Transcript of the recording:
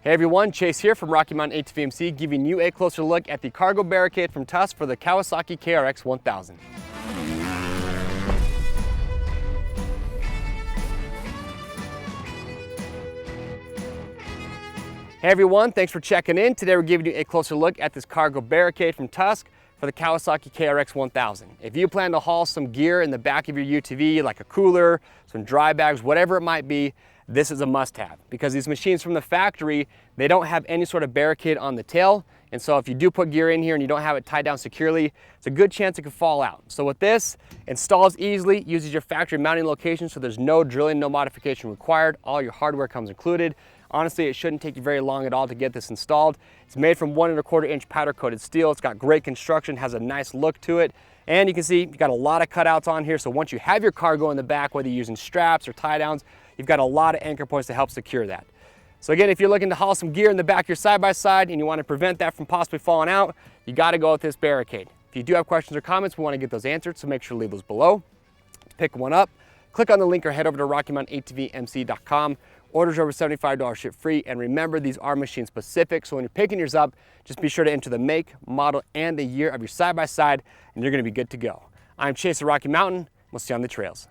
Hey everyone, Chase here from Rocky Mountain ATV MC, giving you a closer look at the Cargo Barricade from Tusk for the Kawasaki KRX 1000. Hey everyone, thanks for checking in. Today we're giving you a closer look at this Cargo Barricade from Tusk for the Kawasaki KRX 1000. If you plan to haul some gear in the back of your UTV, like a cooler, some dry bags, whatever it might be, this is a must-have because these machines from the factory, they don't have any sort of barricade on the tail. And so if you do put gear in here and you don't have it tied down securely, it's a good chance it could fall out. So with this, installs easily, uses your factory mounting location, so there's no drilling, no modification required. All your hardware comes included. Honestly, it shouldn't take you very long at all to get this installed. It's made from 1 1/4 inch powder coated steel. It's got great construction, has a nice look to it. And you can see you've got a lot of cutouts on here. So once you have your cargo in the back, whether you're using straps or tie downs, you've got a lot of anchor points to help secure that. So again, if you're looking to haul some gear in the back of your side-by-side and you want to prevent that from possibly falling out, you got to go with this Barricade. If you do have questions or comments, we want to get those answered, so make sure to leave those below. To pick one up, click on the link or head over to RockyMountainATVMC.com. Orders over $75 ship free, and remember, these are machine specific, so when you're picking yours up, just be sure to enter the make, model, and the year of your side-by-side, and you're going to be good to go. I'm Chase at Rocky Mountain. We'll see you on the trails.